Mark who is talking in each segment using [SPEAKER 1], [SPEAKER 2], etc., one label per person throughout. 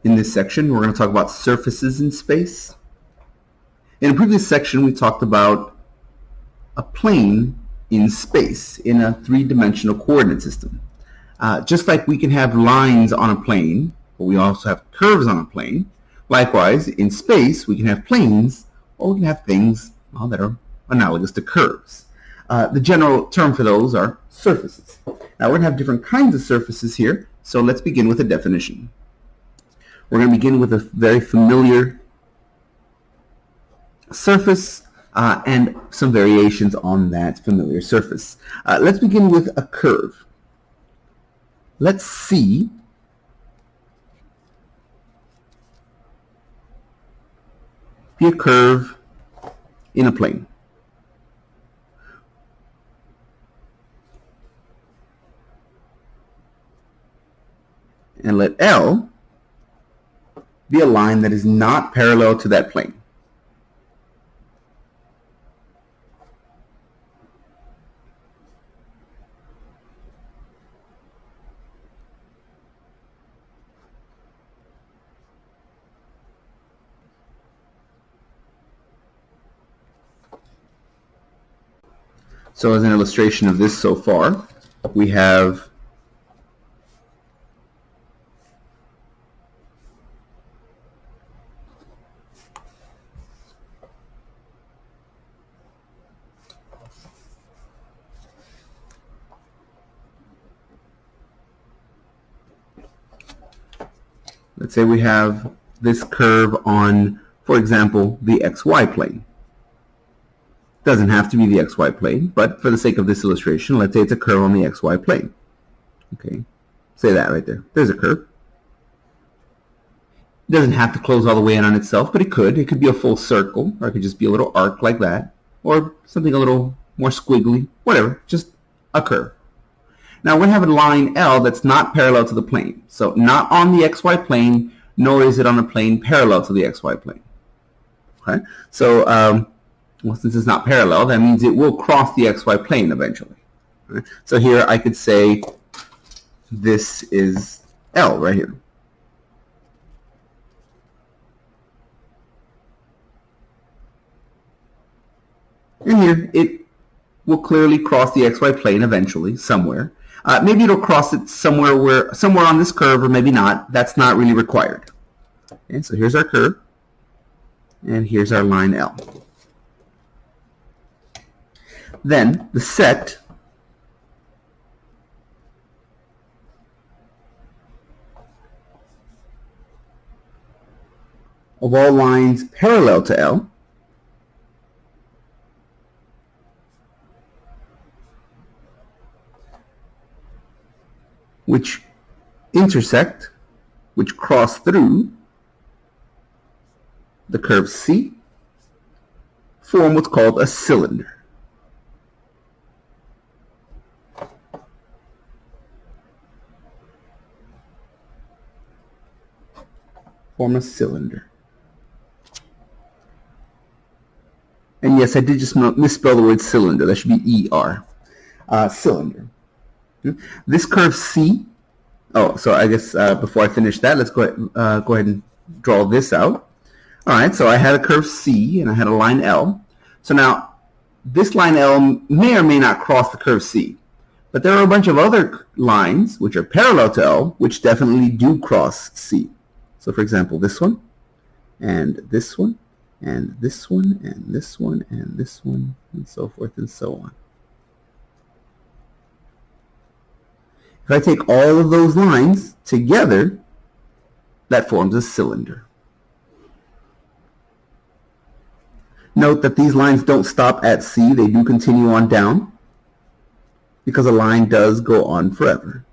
[SPEAKER 1] In this section, we're going to talk about surfaces in space. In a previous section, we talked about a plane in space in a three-dimensional coordinate system. Just like we can have lines on a plane, but we also have curves on a plane, likewise, in space, we can have planes, or we can have things that are analogous to curves. The general term for those are surfaces. Now, we're going to have different kinds of surfaces here, so let's begin with a definition. We're going to begin with a very familiar surface and some variations on that familiar surface. Let's begin with a curve. Let's see a curve in a plane. And let L be a line that is not parallel to that plane. So as an illustration of this so far, we have let's say we have this curve on, for example, the XY plane. Doesn't have to be the XY plane, but for the sake of this illustration, let's say it's a curve on the XY plane. Okay, say that right there. There's a curve. It doesn't have to close all the way in on itself, but it could. It could be a full circle, or it could just be a little arc like that, or something a little more squiggly, whatever, just a curve. Now we have a line L that's not parallel to the plane. So not on the XY plane, nor is it on a plane parallel to the XY plane. Okay, so well, since it's not parallel, that means it will cross the XY plane eventually. Right? So here I could say this is L right here. And here it will clearly cross the XY plane eventually, somewhere. Maybe it'll cross it somewhere on this curve, or maybe not. That's not really required. Okay, so here's our curve, and here's our line L. Then the set of all lines parallel to L which intersect, which cross through the curve C, form what's called a cylinder. Form a cylinder. And yes, I did just misspell the word cylinder. That should be ER. Cylinder. This curve C, so I guess before I finish that, let's go ahead and draw this out. All right, so I had a curve C and I had a line L. So now this line L may or may not cross the curve C, but there are a bunch of other lines which are parallel to L which definitely do cross C. So for example, this one, and this one, and this one, and this one, and this one, and so forth and so on. If I take all of those lines together, that forms a cylinder. Note that these lines don't stop at C, they do continue on down, because a line does go on forever.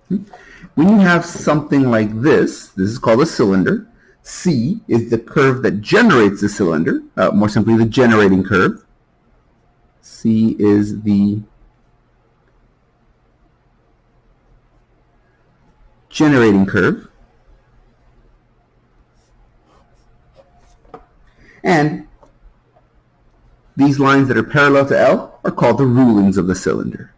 [SPEAKER 1] When you have something like this is called a cylinder. C is the curve that generates the cylinder, more simply the generating curve. C is the generating curve. And these lines that are parallel to L are called the rulings of the cylinder.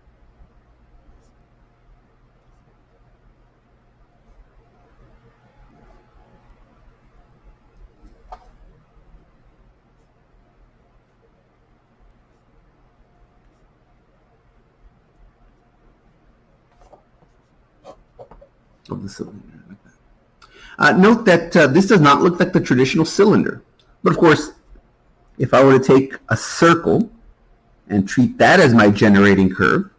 [SPEAKER 1] of the cylinder. Like that. Note that this does not look like the traditional cylinder. But of course, if I were to take a circle and treat that as my generating curve,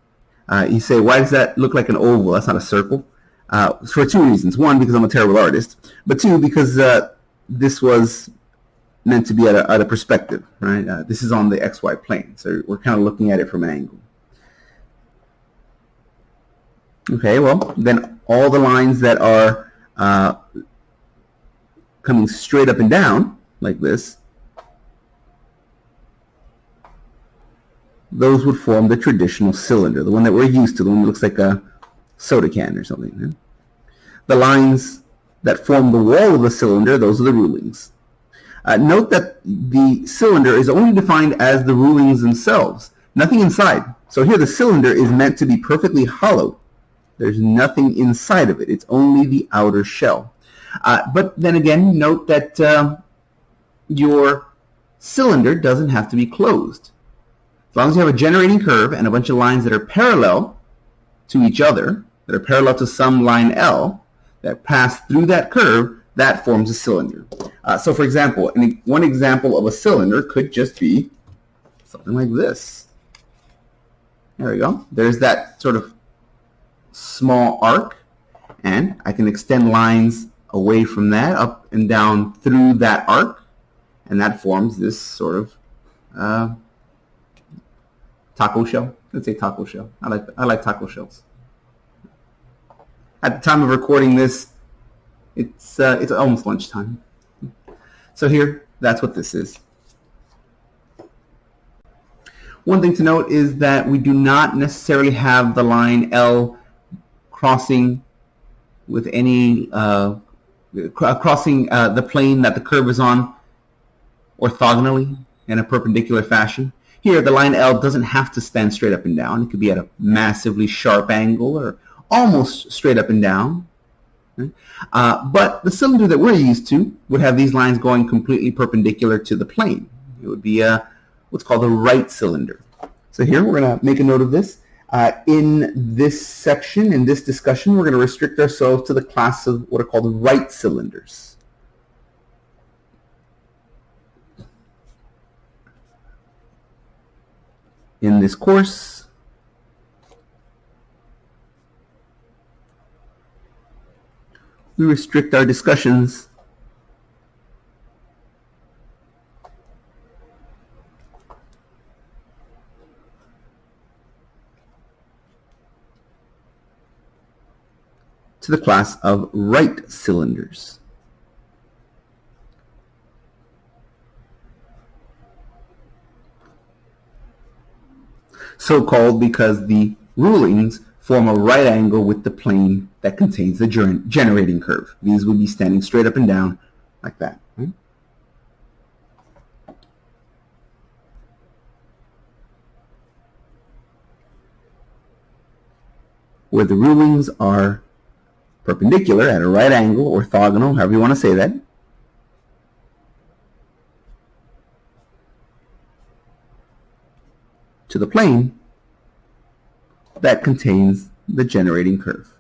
[SPEAKER 1] you say, why does that look like an oval? That's not a circle. For two reasons. One, because I'm a terrible artist. But two, because this was meant to be at a perspective, right? This is on the XY plane. So we're kind of looking at it from an angle. Okay, well, then all the lines that are coming straight up and down, like this, those would form the traditional cylinder, the one that we're used to, the one that looks like a soda can or something. Right? The lines that form the wall of the cylinder, those are the rulings. Note that the cylinder is only defined as the rulings themselves, nothing inside. So here the cylinder is meant to be perfectly hollow. There's nothing inside of it. It's only the outer shell. But then again, note that your cylinder doesn't have to be closed. As long as you have a generating curve and a bunch of lines that are parallel to each other, that are parallel to some line L, that pass through that curve, that forms a cylinder. So for example, one example of a cylinder could just be something like this. There we go. There's that sort of small arc, and I can extend lines away from that, up and down through that arc, and that forms this sort of taco shell. Let's say taco shell. I like taco shells. At the time of recording this, it's almost lunchtime. So here, that's what this is. One thing to note is that we do not necessarily have the line L crossing with any crossing the plane that the curve is on orthogonally in a perpendicular fashion. Here, the line L doesn't have to stand straight up and down. It could be at a massively sharp angle or almost straight up and down. But the cylinder that we're used to would have these lines going completely perpendicular to the plane. It would be what's called a right cylinder. So here we're going to make a note of this. In this section, in this discussion, we're going to restrict ourselves to the class of what are called right cylinders. In this course, we restrict our discussions to the class of right cylinders. So called because the rulings form a right angle with the plane that contains the generating curve. These would be standing straight up and down like that. Right? Where the rulings are perpendicular at a right angle, orthogonal, however you want to say that, to the plane that contains the generating curve.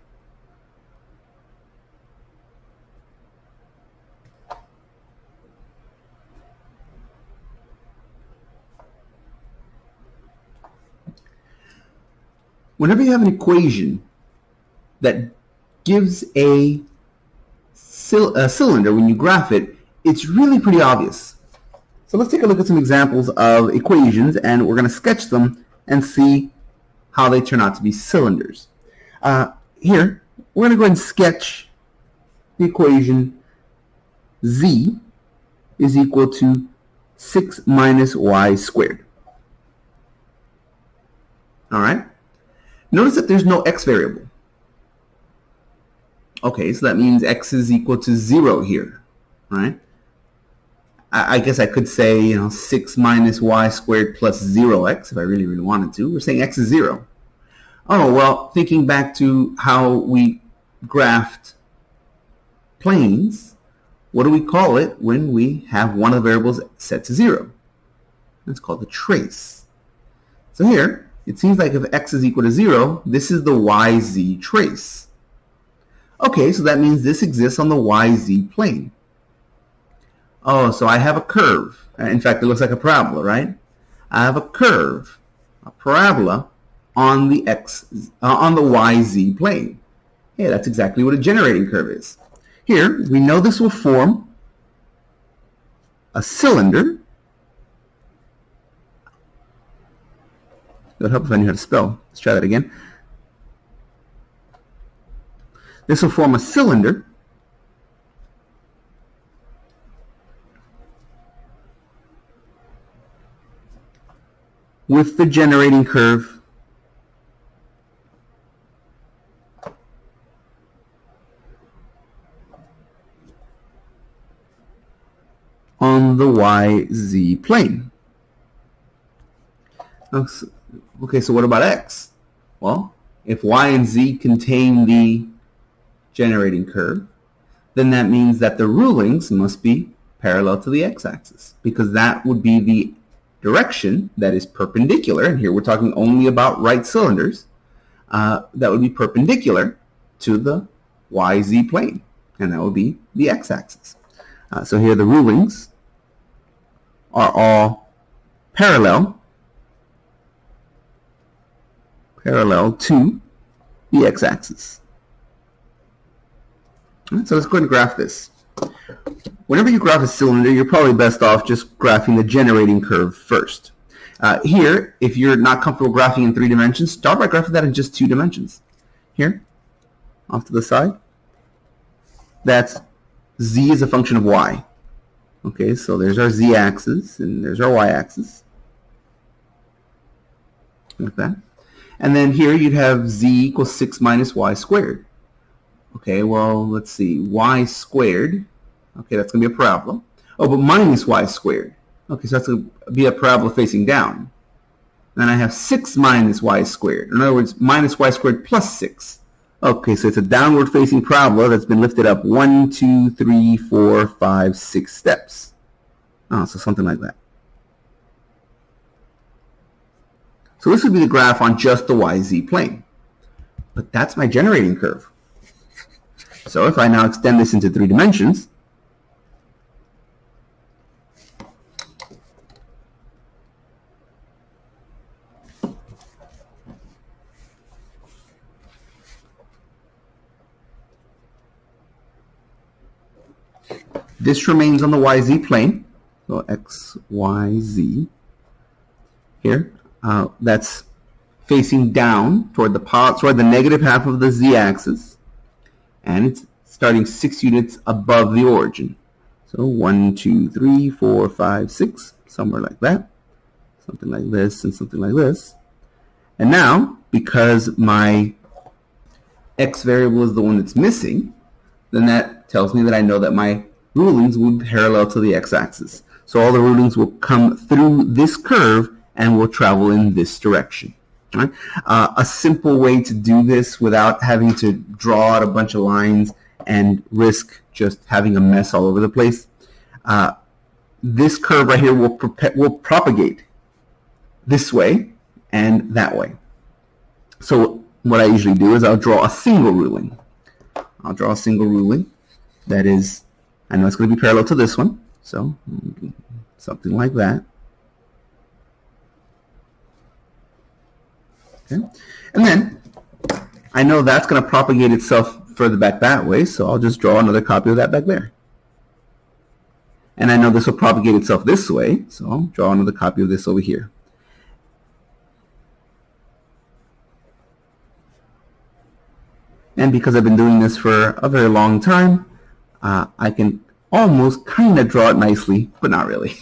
[SPEAKER 1] Whenever you have an equation that gives a cylinder, when you graph it, it's really pretty obvious. So let's take a look at some examples of equations, and we're going to sketch them and see how they turn out to be cylinders. Here, we're going to go ahead and sketch the equation z is equal to 6 minus y squared. All right? Notice that there's no x variable. Okay, so that means x is equal to 0 here, right? I guess I could say, 6 minus y squared plus 0x if I really, really wanted to. We're saying x is 0. Oh, well, thinking back to how we graphed planes, what do we call it when we have one of the variables set to 0? That's called the trace. So here, it seems like if x is equal to 0, this is the yz trace. Okay, so that means this exists on the YZ plane. Oh, so I have a curve. In fact, it looks like a parabola, right? I have a curve, a parabola, on the YZ plane. Yeah, that's exactly what a generating curve is. Here, we know this will form a cylinder. It would help if I knew how to spell. Let's try that again. This will form a cylinder with the generating curve on the YZ plane. Okay, so what about X? Well, if Y and Z contain the generating curve, then that means that the rulings must be parallel to the x-axis, because that would be the direction that is perpendicular, and here we're talking only about right cylinders, that would be perpendicular to the YZ plane, and that would be the x-axis. So here the rulings are all parallel to the x-axis. So let's go ahead and graph this. Whenever you graph a cylinder, you're probably best off just graphing the generating curve first. Here, if you're not comfortable graphing in 3 dimensions, start by graphing that in just 2 dimensions. Here, off to the side, that's z is a function of y. Okay, so there's our z-axis and there's our y-axis. Like that. And then here you'd have z equals 6 minus y squared. Okay, well, let's see, y squared. Okay, that's going to be a parabola. Oh, but minus y squared. Okay, so that's going to be a parabola facing down. Then I have 6 minus y squared. In other words, minus y squared plus 6. Okay, so it's a downward facing parabola that's been lifted up 1, 2, 3, 4, 5, 6 steps. Oh, so something like that. So this would be the graph on just the YZ plane. But that's my generating curve. So if I now extend this into 3 dimensions, this remains on the YZ plane, so X, Y, Z. Here, that's facing down toward the negative half of the Z-axis, and it's starting 6 units above the origin. So 1, 2, 3, 4, 5, 6, somewhere like that. Something like this and something like this. And now, because my X variable is the one that's missing, then that tells me that I know that my rulings will be parallel to the x-axis. So all the rulings will come through this curve and will travel in this direction. Right? A simple way to do this without having to draw out a bunch of lines and risk just having a mess all over the place, this curve right here will propagate this way and that way. So what I usually do is I'll draw a single ruling. I'll draw a single ruling that is, I know it's going to be parallel to this one, so something like that. Okay. And then I know that's going to propagate itself further back that way, so I'll just draw another copy of that back there. And I know this will propagate itself this way, so I'll draw another copy of this over here. And because I've been doing this for a very long time, I can almost kind of draw it nicely, but not really.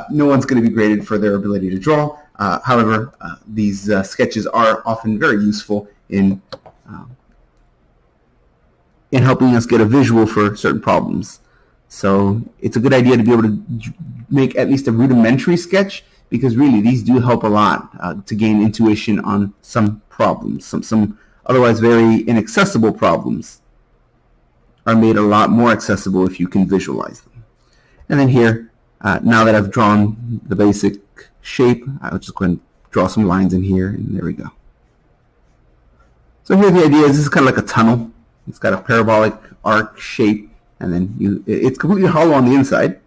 [SPEAKER 1] No one's going to be graded for their ability to draw. However, these sketches are often very useful in helping us get a visual for certain problems. So it's a good idea to be able to make at least a rudimentary sketch, because really these do help a lot to gain intuition on some problems. Some otherwise very inaccessible problems are made a lot more accessible if you can visualize them. And then here, now that I've drawn the basic shape, I'll just go ahead and draw some lines in here, and there we go. So here the idea is this is kind of like a tunnel. It's got a parabolic arc shape, and then it's completely hollow on the inside.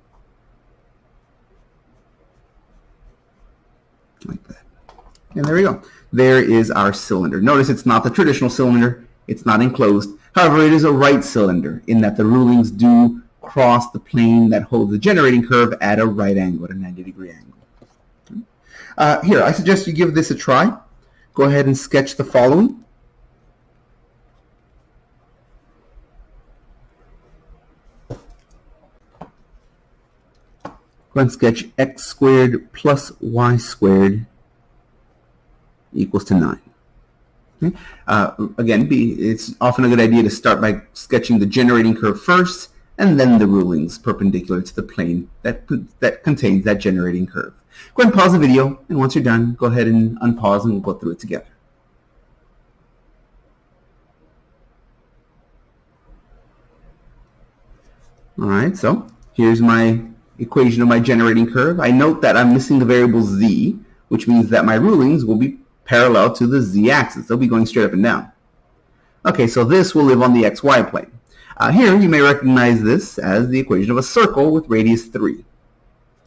[SPEAKER 1] Like that. And there we go. There is our cylinder. Notice it's not the traditional cylinder. It's not enclosed. However, it is a right cylinder in that the rulings do cross the plane that holds the generating curve at a right angle, at a 90-degree angle. Here, I suggest you give this a try. Go ahead and sketch the following. Go ahead and sketch x squared plus y squared equals to 9. Okay. Again, it's often a good idea to start by sketching the generating curve first, and then the rulings perpendicular to the plane that contains that generating curve. Go ahead and pause the video, and once you're done, go ahead and unpause and we'll go through it together. All right, so here's my equation of my generating curve. I note that I'm missing the variable z, which means that my rulings will be parallel to the z-axis. They'll be going straight up and down. Okay, so this will live on the xy plane. Here you may recognize this as the equation of a circle with radius 3.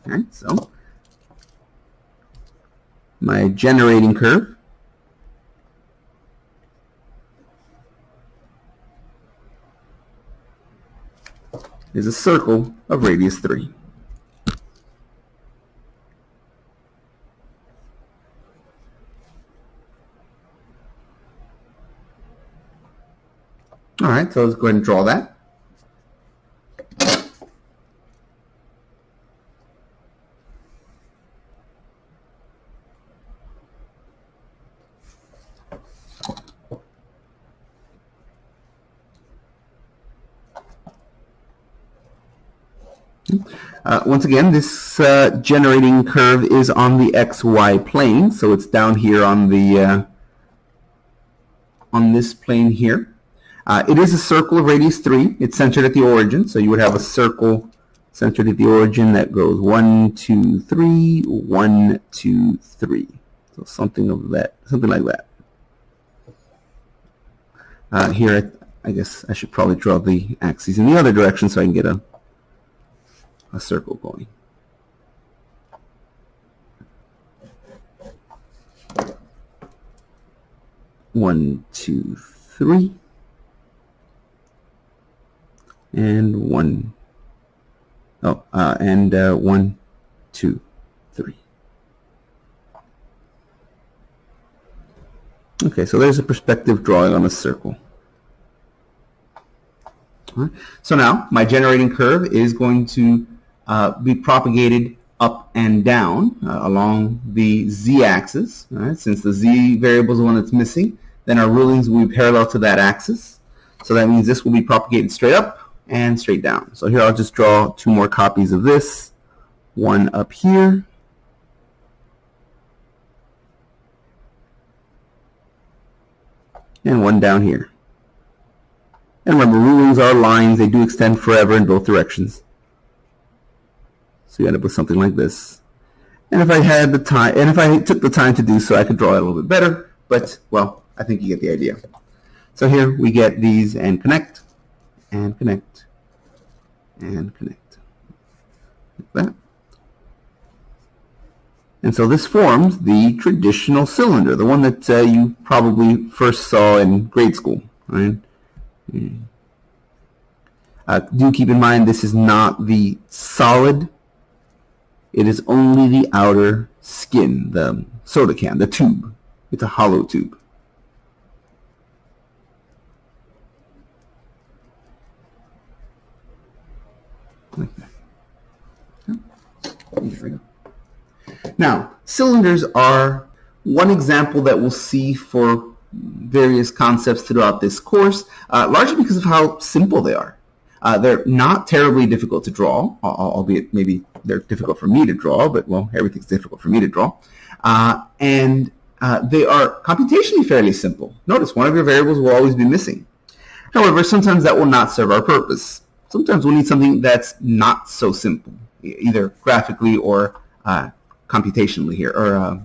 [SPEAKER 1] Okay, so my generating curve is a circle of radius 3. All right, so let's go ahead and draw that. Once again, this generating curve is on the xy plane, so it's down here on the on this plane here. It is a circle of radius 3. It's centered at the origin, so you would have a circle centered at the origin that goes 1, 2, 3, 1, 2, 3. So something like that. Here, I guess I should probably draw the axes in the other direction so I can get a circle going. One, two, three. And 1, 2, 3. Okay, so there's a perspective drawing on a circle. All right. So now my generating curve is going to be propagated up and down along the z-axis. Right? Since the z variable is the one that's missing, then our rulings will be parallel to that axis. So that means this will be propagated straight up and straight down. So here I'll just draw 2 more copies of this. One up here. And one down here. And remember, rulings are lines. They do extend forever in both directions. So you end up with something like this. And if I had the time, and if I took the time to do so, I could draw it a little bit better. But, well, I think you get the idea. So here we get these and connect, and connect, and connect. Like that. And so this forms the traditional cylinder, the one that you probably first saw in grade school. Right? Do keep in mind this is not the solid. It is only the outer skin, the soda can, the tube. It's a hollow tube. Like that. Okay. There we go. Now, cylinders are one example that we'll see for various concepts throughout this course, largely because of how simple they are. They're not terribly difficult to draw, albeit maybe they're difficult for me to draw, but, well, everything's difficult for me to draw. And they are computationally fairly simple. Notice one of your variables will always be missing. However, sometimes that will not serve our purpose. Sometimes we'll need something that's not so simple, either graphically or computationally here, or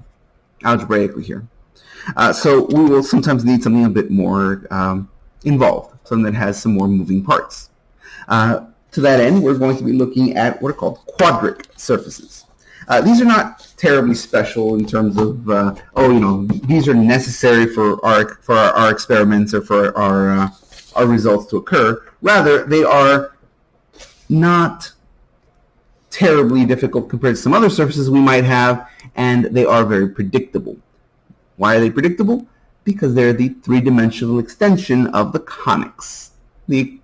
[SPEAKER 1] algebraically here. So we will sometimes need something a bit more involved, something that has some more moving parts. To that end, we're going to be looking at what are called quadric surfaces. These are not terribly special in terms of, these are necessary for our experiments or for our results to occur. Rather, they are not terribly difficult compared to some other surfaces we might have, and they are very predictable. Why are they predictable? Because they're the three-dimensional extension of the conics. The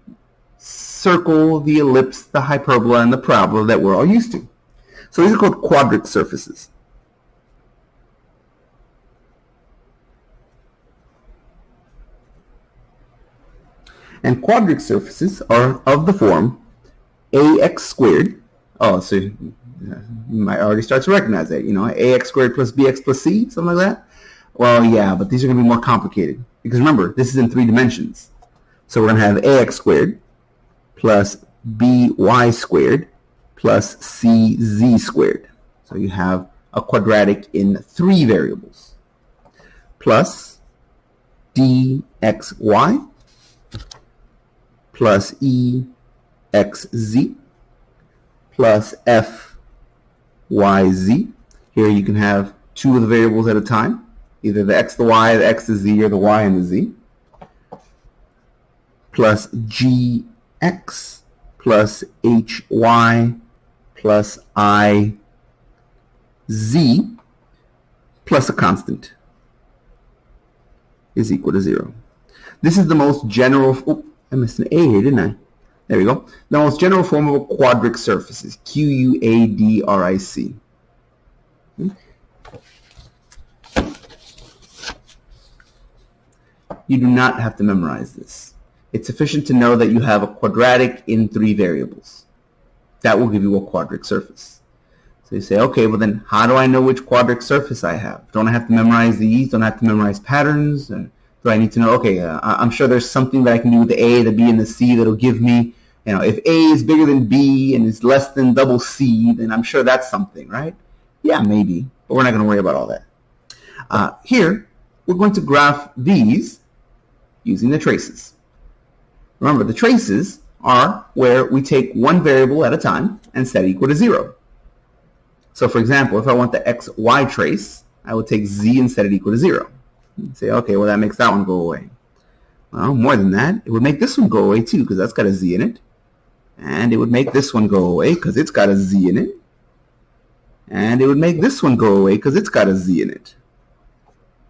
[SPEAKER 1] circle, the ellipse, the hyperbola, and the parabola that we're all used to. So these are called quadric surfaces. And quadric surfaces are of the form ax squared. Oh, so you might already start to recognize that, ax squared plus bx plus c, something like that. Well, yeah, but these are going to be more complicated. Because remember, this is in 3 dimensions. So we're going to have ax squared plus by squared plus cz squared. So you have a quadratic in 3 variables. Plus dxy plus exz plus fyz. Here you can have 2 of the variables at a time. Either the x, the y, the x, the z, or the y and the z. Plus gx plus hy plus iz plus a constant is equal to 0. This is the most general... Oh, I missed an A here, didn't I? There we go. The most general form of a quadric surface is QUADRIC. You do not have to memorize this. It's sufficient to know that you have a quadratic in 3 variables. That will give you a quadric surface. So you say, okay, well then how do I know which quadric surface I have? Don't I have to memorize these? Don't I have to memorize patterns? Or do I need to know, okay, I'm sure there's something that I can do with the A, the B, and the C that'll give me, if A is bigger than B and is less than double C, then I'm sure that's something, right? Yeah, maybe, but we're not going to worry about all that. Here, we're going to graph these using the traces. Remember, the traces are where we take one variable at a time and set equal to 0. So for example, if I want the xy trace, I would take z and set it equal to 0. And say, okay, well that makes that one go away. Well, more than that, it would make this one go away too, because that's got a z in it. And it would make this one go away because it's got a z in it. And it would make this one go away because it's got a z in it.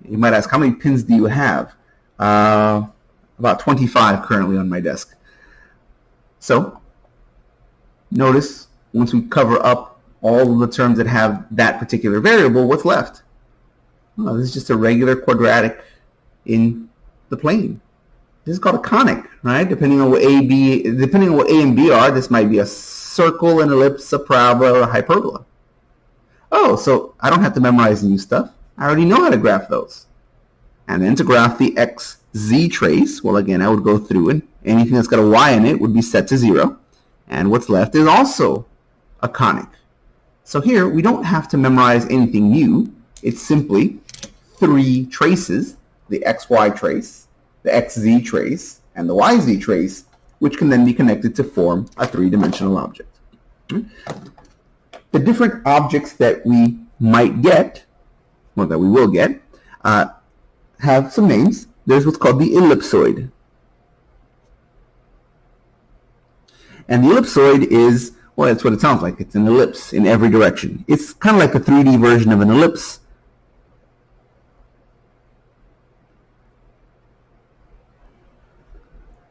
[SPEAKER 1] You might ask, how many pins do you have? About 25 currently on my desk. So, notice once we cover up all of the terms that have that particular variable, what's left? Well, this is just a regular quadratic in the plane. This is called a conic, right? Depending on what A and B are, this might be a circle, an ellipse, a parabola, or a hyperbola. Oh, so I don't have to memorize new stuff. I already know how to graph those. And then to graph the xz trace, well, again, I would go through and anything that's got a y in it would be set to 0. And what's left is also a conic. So here, we don't have to memorize anything new. It's simply 3 traces, the xy trace, the xz trace, and the yz trace, which can then be connected to form a 3-dimensional object. The different objects that we might get, or that we will get, have some names. There's what's called the ellipsoid. And the ellipsoid is, well, that's what it sounds like. It's an ellipse in every direction. It's kind of like a 3D version of an ellipse.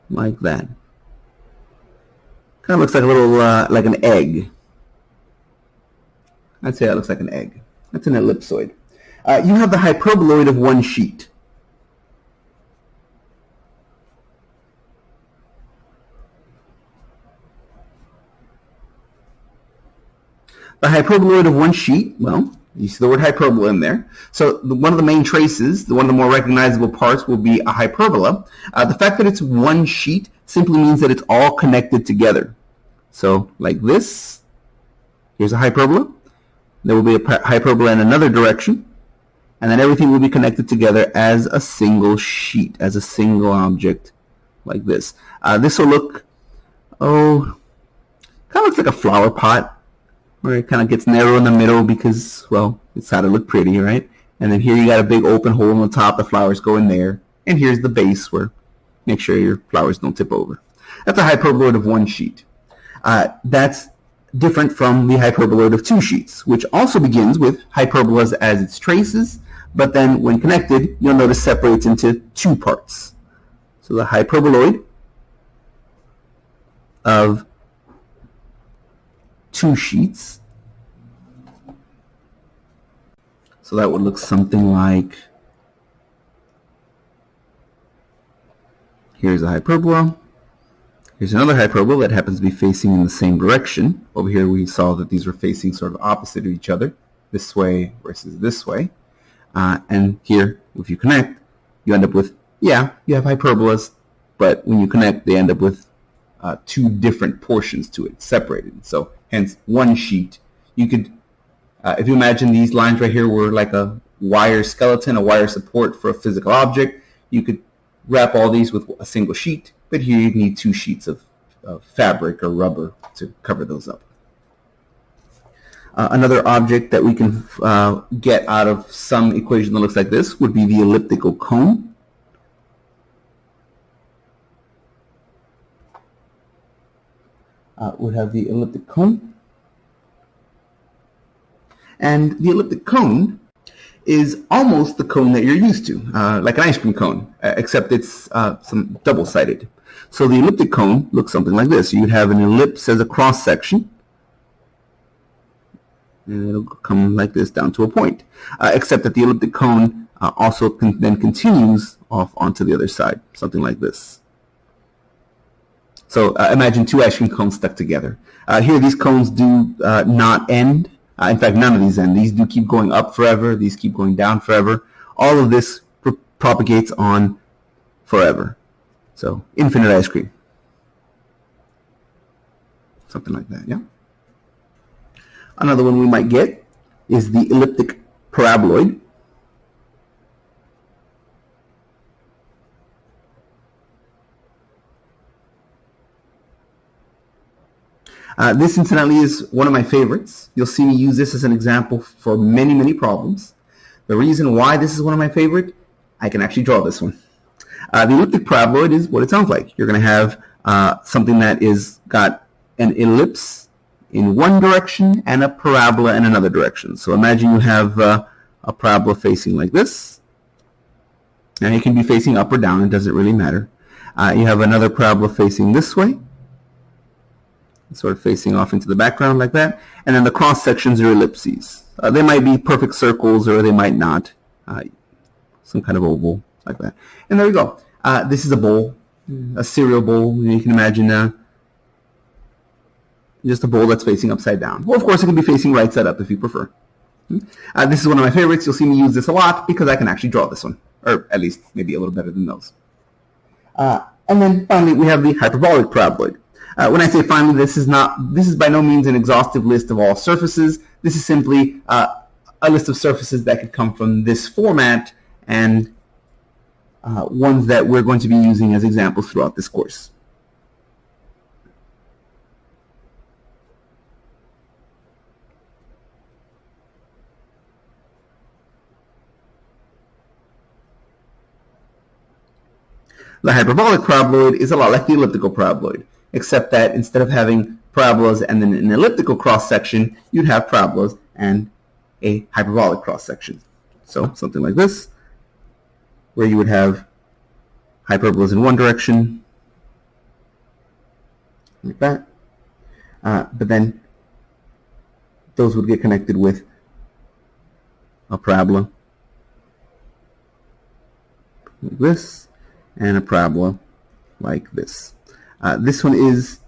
[SPEAKER 1] Like that. Kind of looks like a little, like an egg. I'd say that looks like an egg. That's an ellipsoid. You have the hyperboloid of one sheet. The hyperboloid of one sheet, well, you see the word hyperbola in there. So one of the main traces, one of the more recognizable parts will be a hyperbola. The fact that it's one sheet simply means that it's all connected together. So like this, here's a hyperbola. There will be a hyperbola in another direction. And then everything will be connected together as a single sheet, as a single object like this. This will look, kind of looks like a flower pot, where it kind of gets narrow in the middle because, well, it's how to look pretty, right? And then here you got a big open hole on the top, the flowers go in there. And here's the base where make sure your flowers don't tip over. That's a hyperboloid of one sheet. That's different from the hyperboloid of two sheets, which also begins with hyperbolas as its traces, but then when connected, you'll notice separates into two parts. So the hyperboloid of two sheets. So that would look something like, here's a hyperbola. Here's another hyperbola that happens to be facing in the same direction. Over here we saw that these were facing sort of opposite of each other, this way versus this way. And here, if you connect, you end up with, you have hyperbolas, but when you connect, they end up with two different portions to it, separated. So hence one sheet. You could, if you imagine these lines right here were like a wire skeleton, a wire support for a physical object, you could wrap all these with a single sheet, but here you need two sheets of fabric or rubber to cover those up. Another object that we can get out of some equation that looks like this would be the elliptical cone. We have the elliptic cone. And the elliptic cone is almost the cone that you're used to, like an ice cream cone, except it's some double-sided. So the elliptic cone looks something like this. You'd have an ellipse as a cross-section, and it'll come like this down to a point, except that the elliptic cone also then continues off onto the other side, something like this. So imagine two ice cream cones stuck together. Here these cones do not end. In fact, none of these end. These do keep going up forever. These keep going down forever. All of this propagates on forever. So infinite ice cream. Something like that, yeah? Another one we might get is the elliptic paraboloid. This, incidentally, is one of my favorites. You'll see me use this as an example for many, many problems. The reason why this is one of my favorite, I can actually draw this one. The elliptic paraboloid is what it sounds like. You're going to have something that is got an ellipse in one direction and a parabola in another direction. So imagine you have a parabola facing like this. And it can be facing up or down. It doesn't really matter. You have another parabola facing this way, sort of facing off into the background like that. And then the cross sections are ellipses. They might be perfect circles or they might not. Some kind of oval like that. And there we go. This is a bowl, a cereal bowl. You can imagine just a bowl that's facing upside down. Well, of course, it can be facing right side up if you prefer. This is one of my favorites. You'll see me use this a lot because I can actually draw this one, or at least maybe a little better than those. And then finally, we have the hyperbolic paraboloid. When I say finally, this is by no means an exhaustive list of all surfaces. This is simply a list of surfaces that could come from this format and ones that we're going to be using as examples throughout this course. The hyperbolic paraboloid is a lot like the elliptical paraboloid, except that instead of having parabolas and then an elliptical cross-section, you'd have parabolas and a hyperbolic cross-section. So something like this, where you would have hyperbolas in one direction, like that, but then those would get connected with a parabola, like this, and a parabola like this. This one is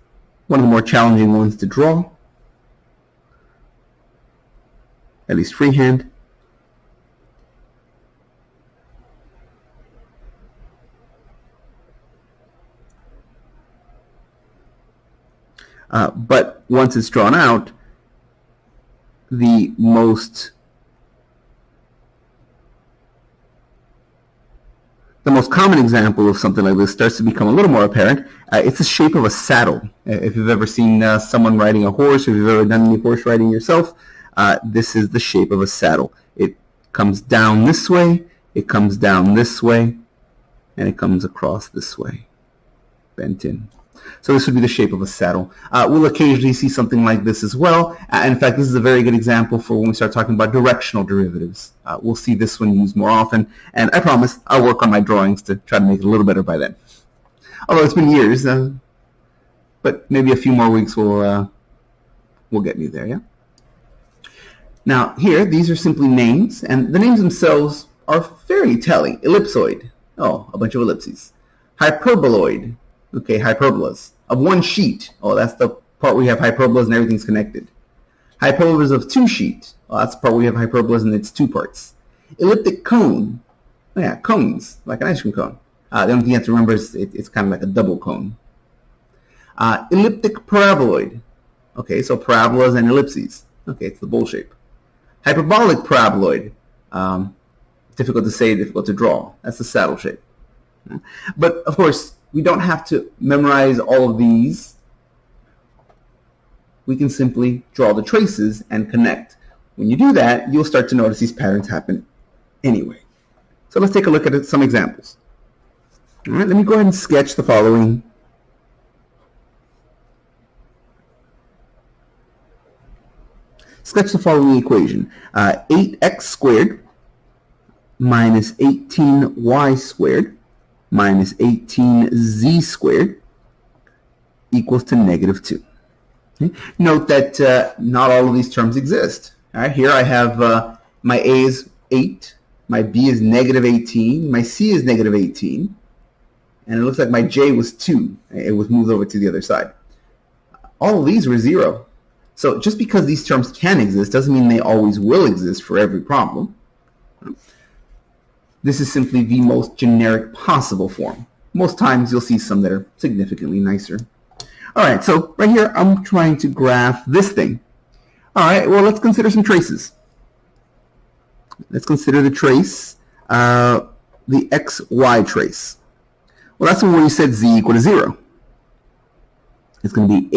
[SPEAKER 1] one of the more challenging ones to draw, at least freehand. But once it's drawn out, the the most common example of something like this starts to become a little more apparent. It's the shape of a saddle. If you've ever seen someone riding a horse, or if you've ever done any horse riding yourself, this is the shape of a saddle. It comes down this way, it comes down this way, and it comes across this way, bent in. So this would be the shape of a saddle. We'll occasionally see something like this as well. In fact, this is a very good example for when we start talking about directional derivatives. We'll see this one used more often, and I promise I'll work on my drawings to try to make it a little better by then. Although it's been years, but maybe a few more weeks will get me there, yeah? Now here, these are simply names, and the names themselves are fairly telling. Ellipsoid, oh, a bunch of ellipses. Hyperboloid, okay, hyperbolas. Of one sheet, oh, that's the part where you have hyperbolas and everything's connected. Hyperbolas of two sheet, oh, that's the part where you have hyperbolas and it's two parts. Elliptic cone, oh yeah, cones, like an ice cream cone. The only thing you have to remember is it's kind of like a double cone. Elliptic paraboloid, okay, so parabolas and ellipses. Okay, it's the bowl shape. Hyperbolic paraboloid, difficult to say, difficult to draw. That's the saddle shape. But of course, we don't have to memorize all of these. We can simply draw the traces and connect. When you do that, you'll start to notice these patterns happen anyway. So let's take a look at some examples. All right, let me go ahead and sketch the following. Sketch the following equation. 8x squared minus 18y squared minus 18z squared equals to negative 2. Okay. Note that not all of these terms exist. All right, here I have my a is 8, my b is negative 18, my c is negative 18, and it looks like my j was 2. It was moved over to the other side. All of these were 0. So just because these terms can exist doesn't mean they always will exist for every problem. This is simply the most generic possible form. Most times you'll see some that are significantly nicer. All right, so right here I'm trying to graph this thing. All right, well, let's consider some traces. Let's consider the trace, the xy trace. Well, that's the one where you said z equal to 0. It's going to be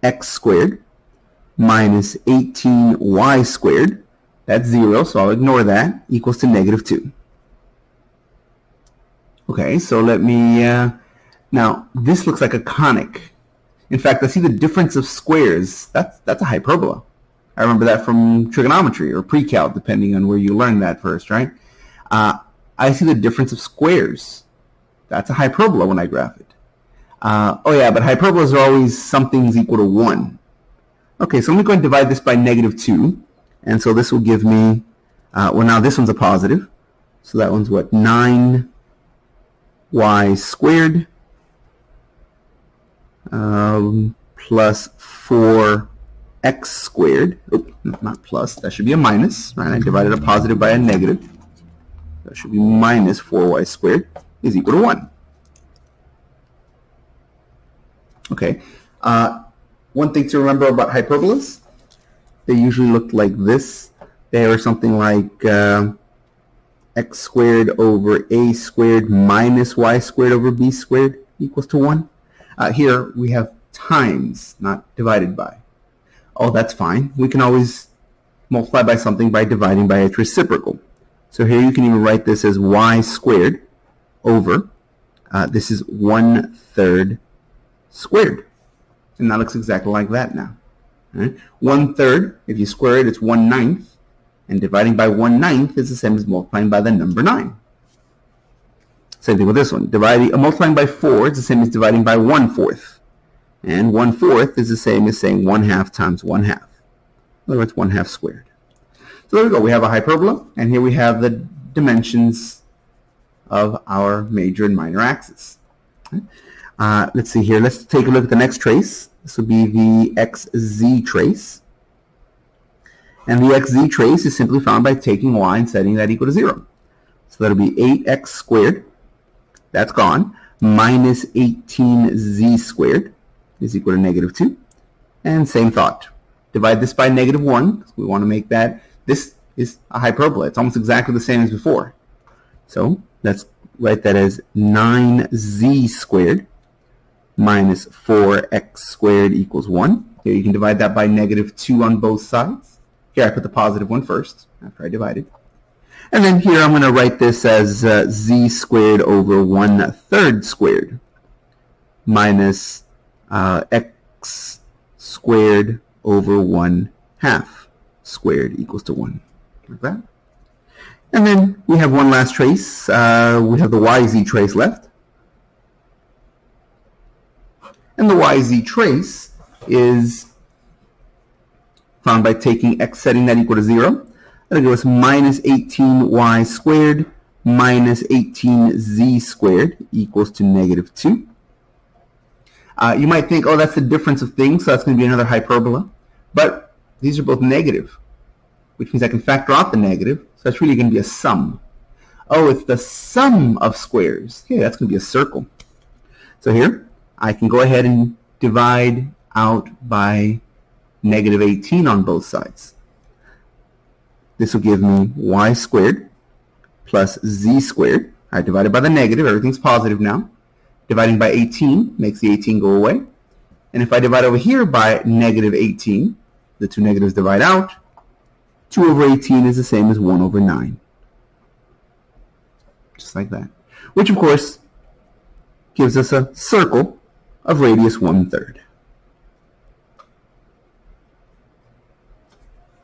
[SPEAKER 1] 8x squared minus 18y squared. That's 0, so I'll ignore that, equals to negative 2. Okay, so let me, now this looks like a conic. In fact, I see the difference of squares. That's a hyperbola. I remember that from trigonometry or pre-calc, depending on where you learned that first, right? I see the difference of squares. That's a hyperbola when I graph it. Oh yeah, but hyperbolas are always something's equal to 1. Okay, so let me go and divide this by negative 2. And so this will give me, well, now this one's a positive. So that one's what? 9y squared plus 4x squared. Oops, not plus. That should be a minus, right? I divided a positive by a negative. That should be minus 4y squared is equal to 1. Okay. One thing to remember about hyperbolas, they usually look like this. They are something like x squared over a squared minus y squared over b squared equals to 1. Here we have times, not divided by. Oh, that's fine. We can always multiply by something by dividing by its reciprocal. So here you can even write this as y squared over, this is 1/3 squared. And that looks exactly like that now. Right? 1/3, if you square it, it's 1/9. And dividing by 1/9 is the same as multiplying by the number 9. Same thing with this one. Multiplying by 4 is the same as dividing by 1/4. And 1/4 is the same as saying 1/2 times 1/2. In other words, 1/2 squared. So there we go. We have a hyperbola, and here we have the dimensions of our major and minor axes. Okay. Let's see here. Let's take a look at the next trace. This will be the xz trace. And the xz trace is simply found by taking y and setting that equal to 0. So that'll be 8x squared. That's gone. Minus 18z squared is equal to negative 2. And same thought. Divide this by negative 1. We want to make that. This is a hyperbola. It's almost exactly the same as before. So let's write that as 9z squared minus 4x squared equals 1. Here you can divide that by -2 on both sides. Here I put the positive one first after I divided. And then here I'm going to write this as z squared over 1/3 squared minus x squared over 1/2 squared equals to 1. Like that. And then we have one last trace. We have the yz trace left. And the yz trace is found by taking x, setting that equal to 0. That'll give us minus 18y squared minus 18z squared equals to -2. You might think, oh, that's the difference of things, so that's going to be another hyperbola. But these are both negative, which means I can factor out the negative, so that's really going to be a sum. Oh, it's the sum of squares. Okay, that's going to be a circle. So here, I can go ahead and divide out by -18 on both sides. This will give me y squared plus z squared. I divided by the negative. Everything's positive now. Dividing by 18 makes the 18 go away. And if I divide over here by -18, the two negatives divide out. 2 over 18 is the same as 1 over 9. Just like that. Which, of course, gives us a circle of radius 1/3.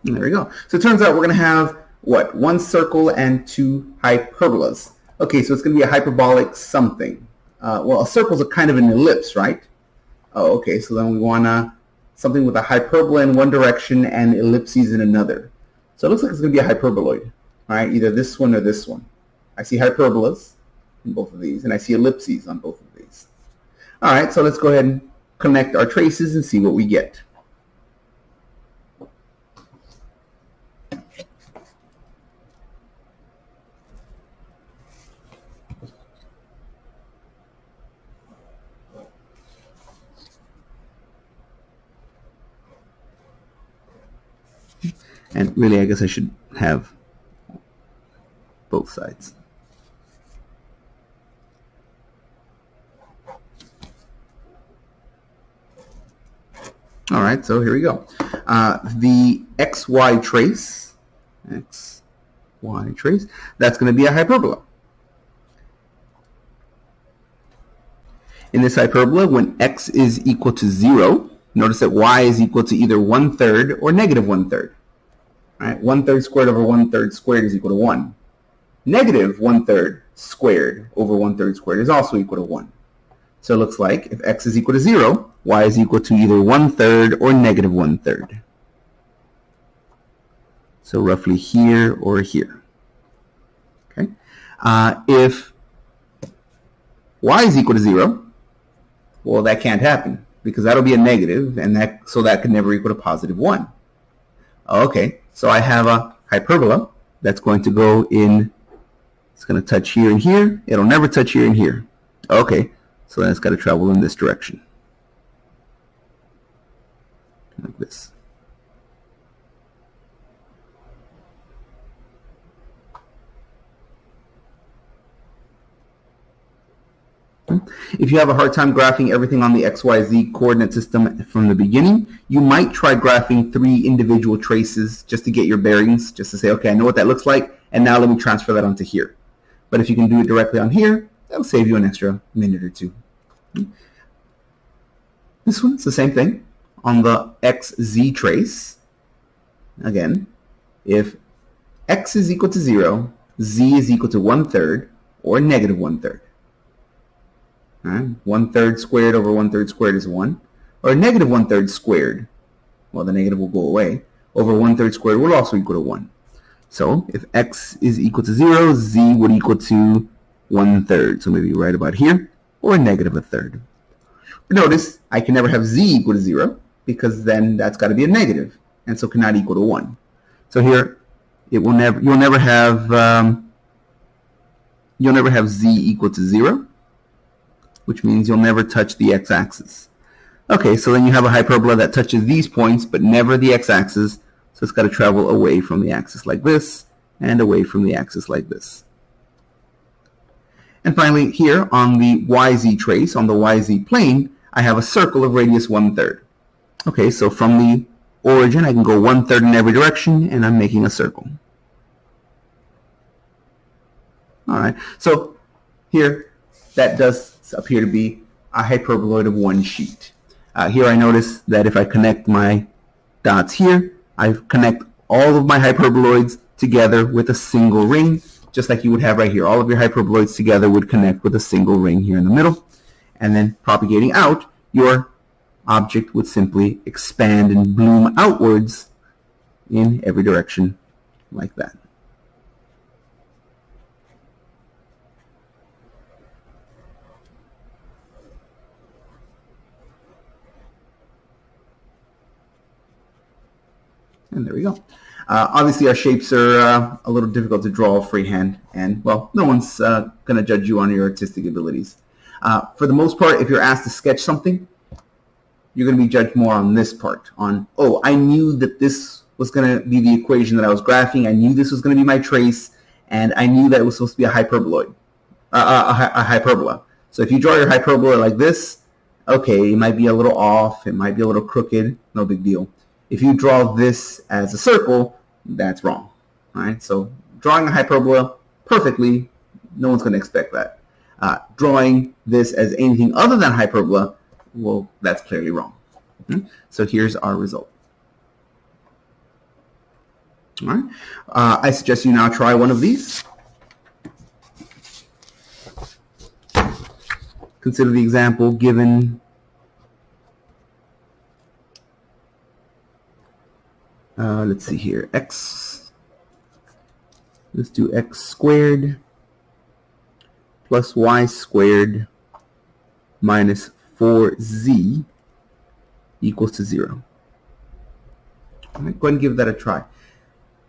[SPEAKER 1] And there we go. So it turns out we're going to have, what, one circle and two hyperbolas. Okay, so it's going to be a hyperbolic something. Well, a circle is a kind of an ellipse, right? Oh, okay, so then we want something with a hyperbola in one direction and ellipses in another. So it looks like it's going to be a hyperboloid, all right? Either this one or this one. I see hyperbolas in both of these, and I see ellipses on both of these. All right, so let's go ahead and connect our traces and see what we get. And really, I guess I should have both sides. All right, so here we go. The xy trace, that's going to be a hyperbola. In this hyperbola, when x is equal to 0, notice that y is equal to either 1/3 or -1/3. All right, 1/3 squared over 1/3 squared is equal to 1. -1/3 squared over 1/3 squared is also equal to 1. So it looks like if x is equal to 0, y is equal to either 1/3 or -1/3. So roughly here or here. Okay. If y is equal to 0, well, that can't happen because that'll be a negative, and so that could never equal to +1. Okay, so I have a hyperbola that's going to go in. It's going to touch here and here. It'll never touch here and here. Okay, so then it's got to travel in this direction, like this. If you have a hard time graphing everything on the XYZ coordinate system from the beginning, you might try graphing 3 individual traces just to get your bearings, just to say, okay, I know what that looks like, and now let me transfer that onto here. But if you can do it directly on here, that'll save you an extra minute or two. This one's the same thing. On the XZ trace, again, if x is equal to 0, z is equal to 1/3 or -1/3. Right? 1/3 squared over 1/3 squared is 1. Or -1/3 squared, well, the negative will go away, over 1/3 squared will also equal to 1. So if x is equal to 0, z would equal to 1/3. So maybe right about here, or -1/3. But notice, I can never have z equal to 0, because then that's got to be a negative, and so cannot equal to 1. So here, you'll never have z equal to 0. Which means you'll never touch the x-axis. Okay, so then you have a hyperbola that touches these points, but never the x-axis, so it's got to travel away from the axis like this, and away from the axis like this. And finally, here on the YZ trace, on the YZ plane, I have a circle of radius 1/3. Okay, so from the origin, I can go 1/3 in every direction, and I'm making a circle. All right, so here, that does appear to be a hyperboloid of one sheet. Here I notice that if I connect my dots here, I connect all of my hyperboloids together with a single ring, just like you would have right here. All of your hyperboloids together would connect with a single ring here in the middle. And then propagating out, your object would simply expand and bloom outwards in every direction like that. And there we go. Obviously, our shapes are a little difficult to draw freehand, and, well, no one's going to judge you on your artistic abilities. For the most part, if you're asked to sketch something, you're going to be judged more on this part, on, oh, I knew that this was going to be the equation that I was graphing, I knew this was going to be my trace, and I knew that it was supposed to be a hyperboloid, a hyperbola. So if you draw your hyperbola like this, okay, it might be a little off, it might be a little crooked, no big deal. If you draw this as a circle, that's wrong. All right, so drawing a hyperbola perfectly, no one's going to expect that. Drawing this as anything other than hyperbola, well, that's clearly wrong. So here's our result. All right, I suggest you now try one of these. Consider the example given. Let's see here, x, let's do x squared plus y squared minus 4z equals to 0. All right, go ahead and give that a try.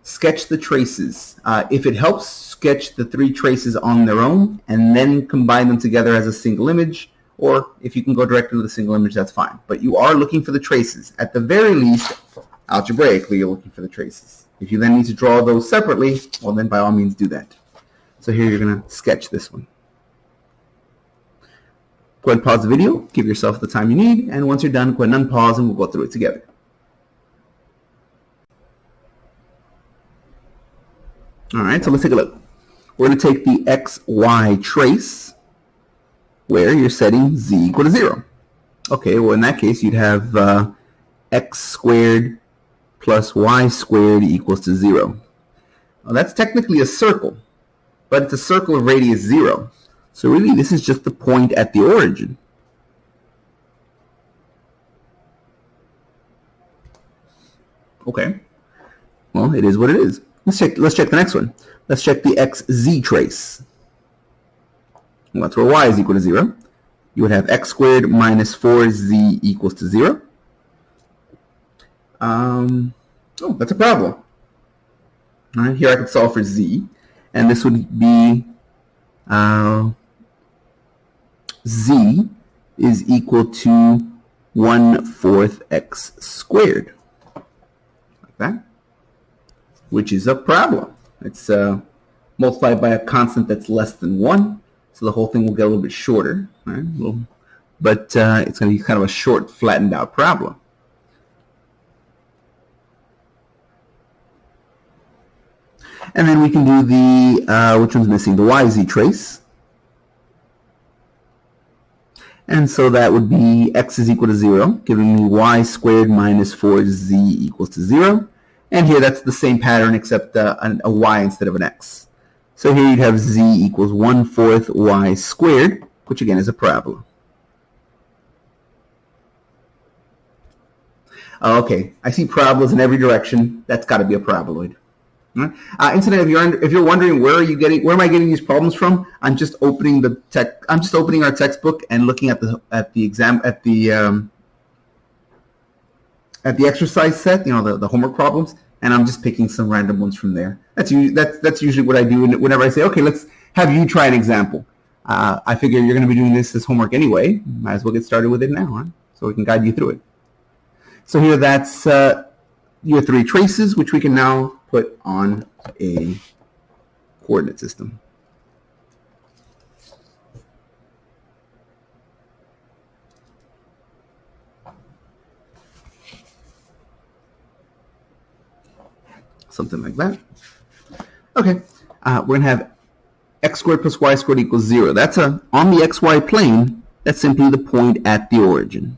[SPEAKER 1] Sketch the traces. If it helps, sketch the 3 traces on their own and then combine them together as a single image, or if you can go directly to the single image, that's fine. But you are looking for the traces. At the very least, algebraically, you're looking for the traces. If you then need to draw those separately, well, then by all means do that. So here you're going to sketch this one. Go ahead and pause the video, give yourself the time you need, and once you're done, go ahead and unpause and we'll go through it together. All right, so let's take a look. We're going to take the xy trace where you're setting z equal to 0. Okay, well, in that case, you'd have x squared plus y squared equals to 0. Well, that's technically a circle, but it's a circle of radius 0. So really, this is just the point at the origin. Okay. Well, it is what it is. Let's check the next one. Let's check the xz trace. Well, that's where y is equal to 0. You would have x squared minus 4z equals to 0. Oh, that's a problem. All right, here I can solve for z, and this would be z is equal to 1/4 x squared, like that, which is a problem. It's multiplied by a constant that's less than 1, so the whole thing will get a little bit shorter, right? But it's going to be kind of a short, flattened out problem. And then we can do the, which one's missing? The yz trace. And so that would be x is equal to 0, giving me y squared minus 4z equals to 0. And here that's the same pattern except a y instead of an x. So here you'd have z equals 1/4 y squared, which again is a parabola. Okay, I see parabolas in every direction. That's got to be a paraboloid. Incidentally, if you're wondering where am I getting these problems from, I'm just opening our textbook and looking at the exercise set, the homework problems, and I'm just picking some random ones from there. That's usually what I do whenever I say, okay, let's have you try an example. I figure you're going to be doing this as homework anyway. Might as well get started with it now, huh? So we can guide you through it. So here that's your 3 traces, which we can now put on a coordinate system. something like that. Okay, we're going to have x squared plus y squared equals 0. That's on the xy plane, that's simply the point at the origin.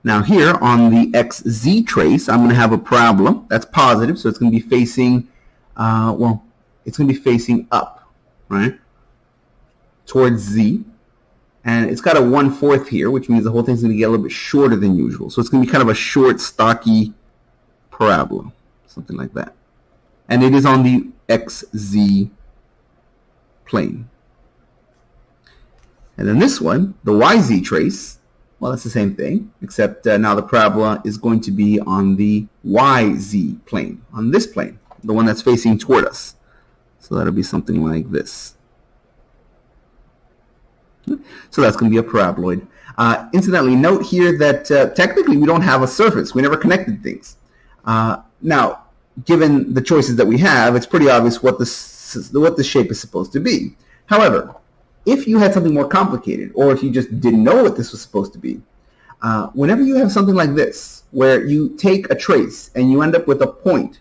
[SPEAKER 1] Now here on the xz trace, I'm going to have a parabola that's positive, so it's going to be facing, well, it's going to be facing up, right, towards z. And it's got a 1/4 here, which means the whole thing's going to get a little bit shorter than usual. So it's going to be kind of a short, stocky parabola, something like that. And it is on the xz plane. And then this one, the yz trace, well, that's the same thing, except now the parabola is going to be on the yz plane, on this plane, the one that's facing toward us. So that'll be something like this. So that's going to be a paraboloid. Incidentally, note here that technically we don't have a surface. We never connected things. Now, given the choices that we have, it's pretty obvious what the shape is supposed to be. However, if you had something more complicated, or if you just didn't know what this was supposed to be, whenever you have something like this, where you take a trace and you end up with a point,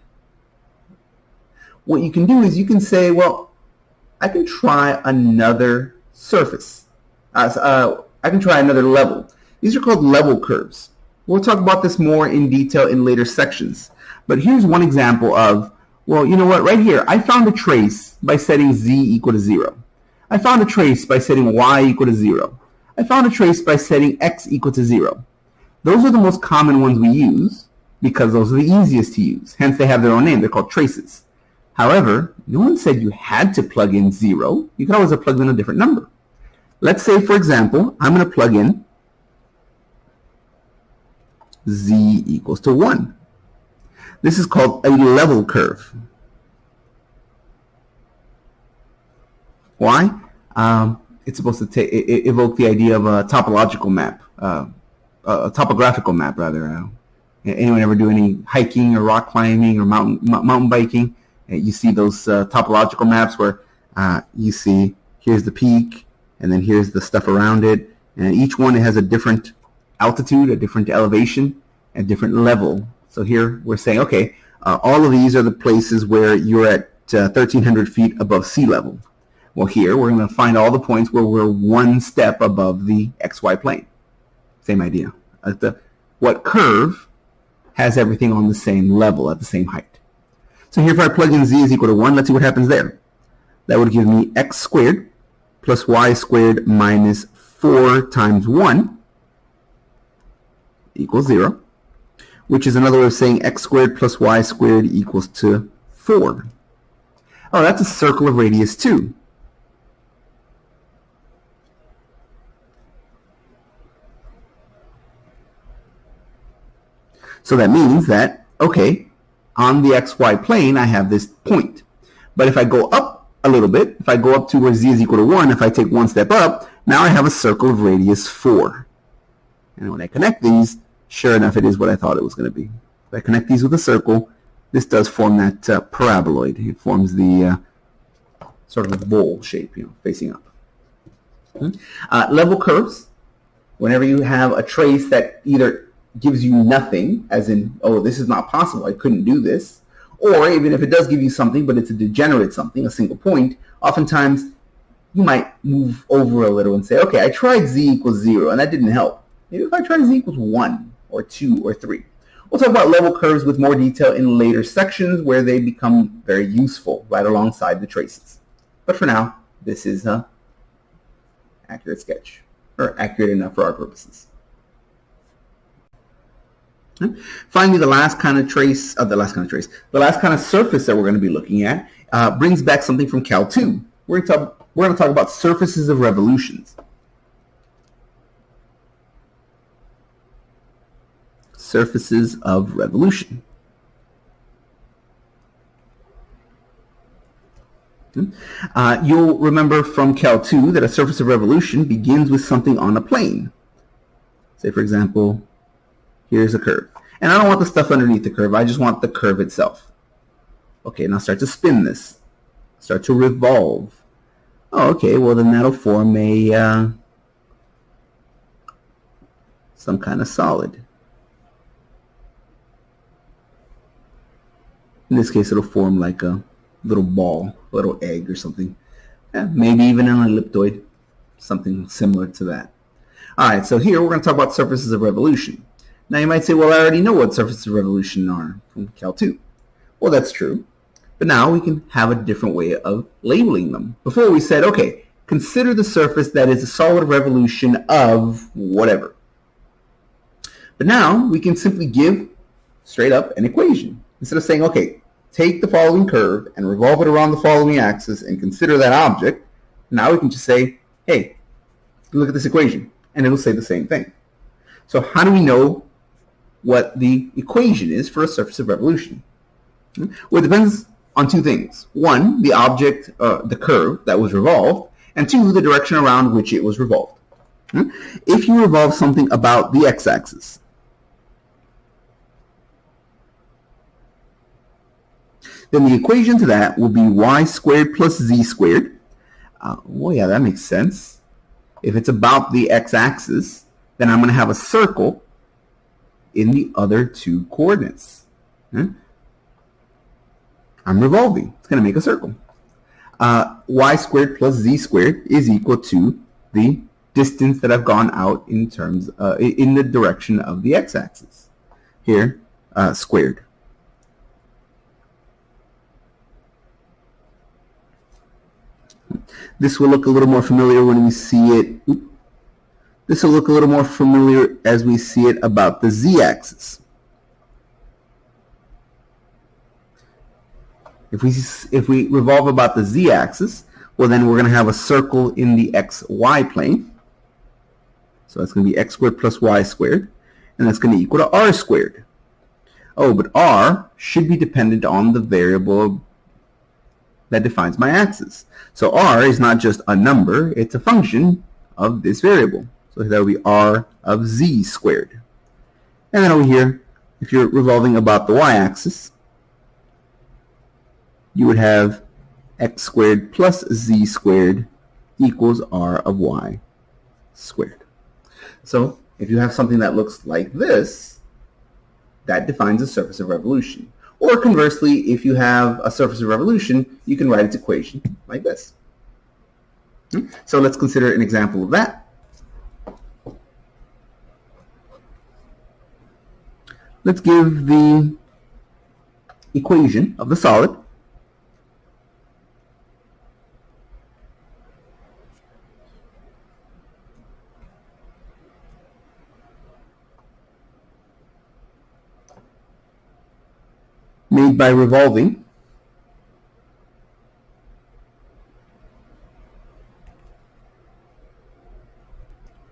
[SPEAKER 1] what you can do is you can say, well, I can try another surface. I can try another level. These are called level curves. We'll talk about this more in detail in later sections. But here's one example of, well, you know what, right here, I found a trace by setting z equal to 0. I found a trace by setting y equal to 0. I found a trace by setting x equal to 0. Those are the most common ones we use because those are the easiest to use. Hence, they have their own name. They're called traces. However, no one said you had to plug in 0. You could always have plugged in a different number. Let's say, for example, I'm going to plug in z equals to 1. This is called a level curve. Why? It's supposed to evoke the idea of a topological map, a topographical map, rather. Anyone ever do any hiking or rock climbing or mountain biking? You see those topological maps where you see here's the peak, and then here's the stuff around it, and each one has a different altitude, a different elevation, a different level. So here we're saying, okay, all of these are the places where you're at 1,300 feet above sea level. Well, here we're going to find all the points where we're one step above the xy plane. Same idea. What curve has everything on the same level, at the same height? So here if I plug in z is equal to 1, let's see what happens there. That would give me x squared plus y squared minus 4 times 1 equals 0, which is another way of saying x squared plus y squared equals to 4. Oh, that's a circle of radius 2. So that means that, okay, on the xy plane I have this point. But if I go up a little bit, if I go up to where z is equal to 1, if I take one step up, now I have a circle of radius 4. And when I connect these, sure enough, it is what I thought it was going to be. If I connect these with a circle, this does form that paraboloid. It forms the sort of bowl shape, facing up. Level curves, whenever you have a trace that either gives you nothing, as in, oh, this is not possible, I couldn't do this, or even if it does give you something, but it's a degenerate something, a single point, oftentimes you might move over a little and say, okay, I tried z equals 0, and that didn't help. Maybe if I try z equals 1, or 2, or 3. We'll talk about level curves with more detail in later sections where they become very useful right alongside the traces. But for now, this is an accurate sketch, or accurate enough for our purposes. Finally, the last kind of surface that we're going to be looking at brings back something from Cal 2. We're going to talk about surfaces of revolutions. Surfaces of revolution. You'll remember from Cal 2 that a surface of revolution begins with something on a plane. Say, for example, here's a curve. And I don't want the stuff underneath the curve. I just want the curve itself. Okay, now start to spin this. Start to revolve. Oh, okay, well then that'll form a some kind of solid. In this case, it'll form like a little ball, a little egg or something. Yeah, maybe even an elliptoid, something similar to that. All right, so here we're going to talk about surfaces of revolution. Now you might say, well, I already know what surfaces of revolution are from Cal 2. Well, that's true. But now we can have a different way of labeling them. Before we said, okay, consider the surface that is a solid revolution of whatever. But now we can simply give straight up an equation. Instead of saying, okay, take the following curve and revolve it around the following axis and consider that object, now we can just say, hey, look at this equation, and it'll say the same thing. So how do we know what the equation is for a surface of revolution? Well, it depends on two things. One, the object, the curve that was revolved, and two, the direction around which it was revolved. If you revolve something about the x-axis, then the equation to that will be y squared plus z squared. Well, yeah, that makes sense. If it's about the x-axis, then I'm going to have a circle in the other two coordinates. I'm revolving. It's going to make a circle. Y squared plus z squared is equal to the distance that I've gone out in terms in the direction of the x-axis. Here, squared. This will look a little more familiar when we see it. This will look a little more familiar as we see it about the z-axis. If we revolve about the z-axis, well, then we're going to have a circle in the xy plane. So that's going to be x squared plus y squared, and that's going to equal to r squared. Oh, but r should be dependent on the variable that defines my axis. So r is not just a number, it's a function of this variable. So that will be r of z squared. And then over here, if you're revolving about the y-axis, you would have x squared plus z squared equals r of y squared. So if you have something that looks like this, that defines a surface of revolution. Or conversely, if you have a surface of revolution, you can write its equation like this. So let's consider an example of that. Let's give the equation of the solid. Made by revolving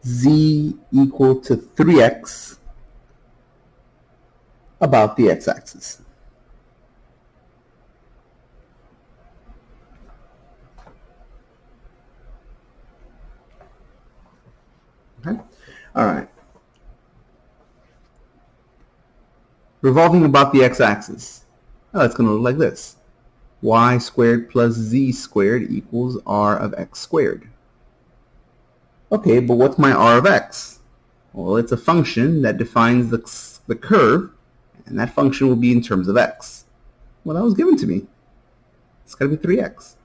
[SPEAKER 1] z equal to 3x about the x-axis. Okay. All right. Revolving about the x-axis. Oh, it's going to look like this. Y squared plus z squared equals r of x squared. Okay, but what's my r of x? Well, it's a function that defines the curve, and that function will be in terms of x. Well, that was given to me. It's got to be 3x.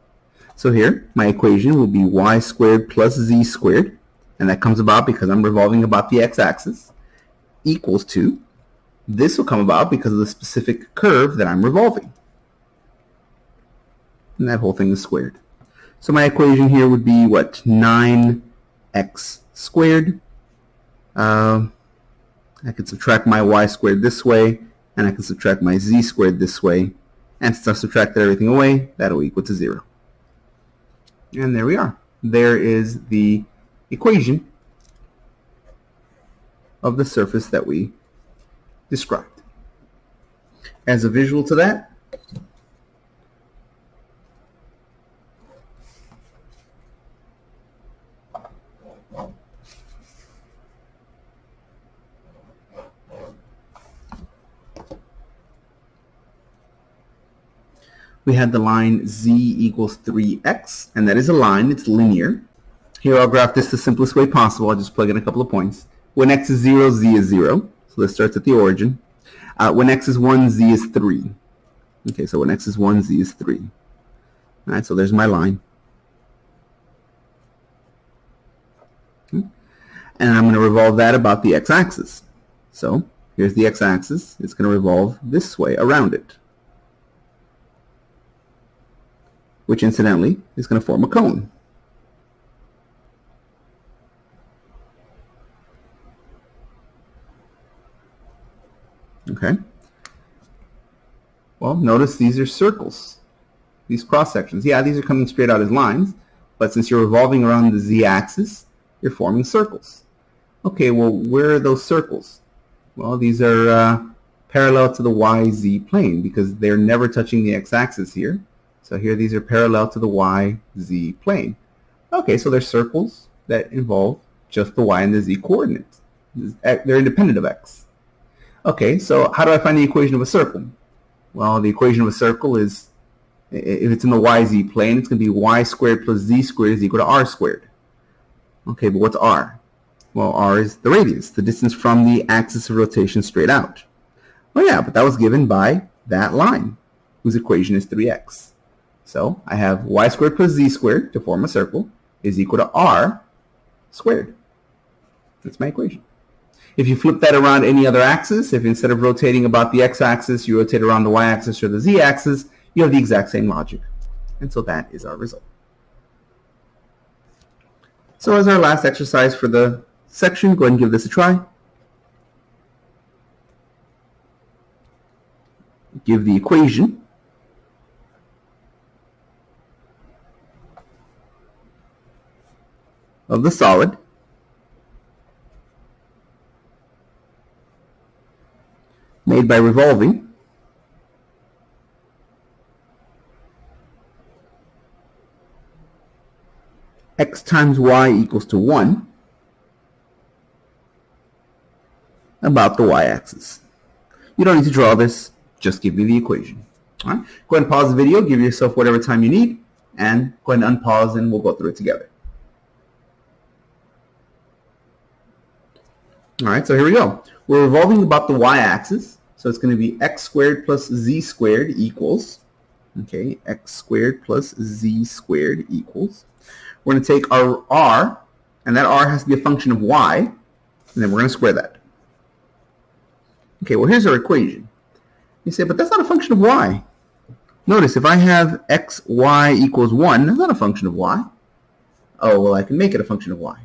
[SPEAKER 1] So here, my equation will be y squared plus z squared, and that comes about because I'm revolving about the x-axis, equals to, this will come about because of the specific curve that I'm revolving. And that whole thing is squared. So my equation here would be, what, 9x squared. I can subtract my y squared this way, and I can subtract my z squared this way. And since I've subtracted everything away, that'll equal to 0. And there we are. There is the equation of the surface that we described. As a visual to that, we had the line z equals 3x, and that is a line, it's linear. Here I'll graph this the simplest way possible. I'll just plug in a couple of points. When x is 0, z is 0. So this starts at the origin. When x is 1, z is 3. Okay, so when x is 1, z is 3. All right, so there's my line. Okay. And I'm going to revolve that about the x-axis. So here's the x-axis. It's going to revolve this way around it, which incidentally is going to form a cone. Okay. Well, notice these are circles, these cross sections. Yeah, these are coming straight out as lines, but since you're revolving around the z-axis, you're forming circles. Okay, well, where are those circles? Well, these are parallel to the YZ plane because they're never touching the x-axis here. So here these are parallel to the YZ plane. Okay, so they're circles that involve just the y and the z coordinates. They're independent of x. Okay, so how do I find the equation of a circle? Well, the equation of a circle is, if it's in the YZ plane, it's going to be y squared plus z squared is equal to r squared. Okay, but what's r? Well, r is the radius, the distance from the axis of rotation straight out. Oh yeah, but that was given by that line, whose equation is 3x. So I have y squared plus z squared to form a circle is equal to r squared. That's my equation. If you flip that around any other axis, if instead of rotating about the x-axis, you rotate around the y-axis or the z-axis, you have the exact same logic. And so that is our result. So as our last exercise for the section, go ahead and give this a try. Give the equation of the solid made by revolving x times y equals to 1 about the y-axis. You don't need to draw this, just give me the equation. All right? Go ahead and pause the video, give yourself whatever time you need, and go ahead and unpause and we'll go through it together. All right, so here we go. We're revolving about the y-axis, so it's going to be x squared plus z squared equals, okay, x squared plus z squared equals. We're going to take our r, and that r has to be a function of y, and then we're going to square that. Okay, well here's our equation. You say, but that's not a function of y. Notice, if I have x, y equals 1, that's not a function of y. Oh, well, I can make it a function of y.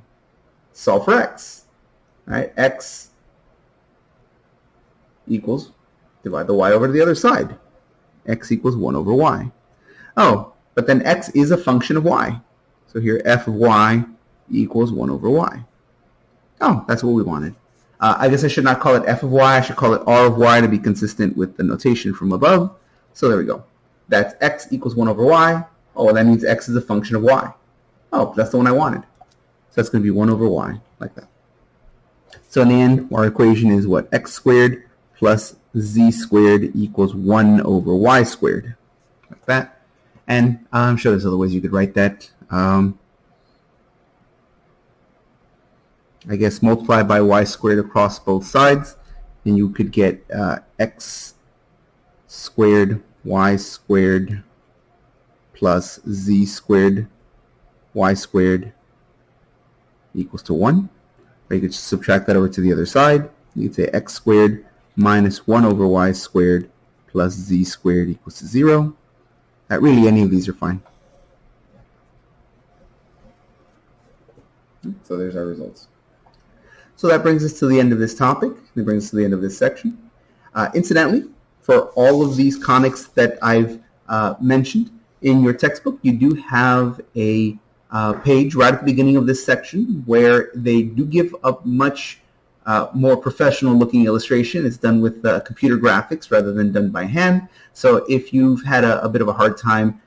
[SPEAKER 1] Solve for x. All right, x equals, divide the y over to the other side. X equals 1 over y. Oh, but then x is a function of y. So here f of y equals 1 over y. Oh, that's what we wanted. I guess I should not call it f of y. I should call it r of y to be consistent with the notation from above. So there we go. That's x equals 1 over y. Oh, well, that means x is a function of y. Oh, that's the one I wanted. So that's going to be 1 over y, like that. So in the end, our equation is what? X squared plus z squared equals 1 over y squared. Like that. And I'm sure there's other ways you could write that. I guess multiply by y squared across both sides, and you could get x squared y squared plus z squared y squared equals to 1. Or you could just subtract that over to the other side. You could say x squared minus 1 over y squared plus z squared equals to 0. Really, any of these are fine. So there's our results. So that brings us to the end of this topic. It brings us to the end of this section. Incidentally, for all of these conics that I've mentioned in your textbook, you do have a page right at the beginning of this section where they do give a much more professional looking illustration. It's done with computer graphics rather than done by hand. So if you've had a bit of a hard time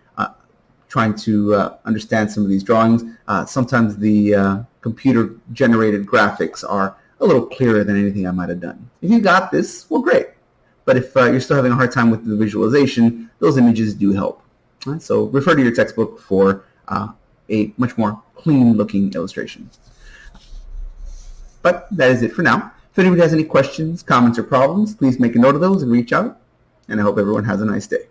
[SPEAKER 1] trying to understand some of these drawings, sometimes the computer generated graphics are a little clearer than anything I might have done. If you got this, well, great. But if you're still having a hard time with the visualization, those images do help. Right? So refer to your textbook for a much more clean looking illustration. But that is it for now. If anybody has any questions, comments, or problems, please make a note of those and reach out. And I hope everyone has a nice day.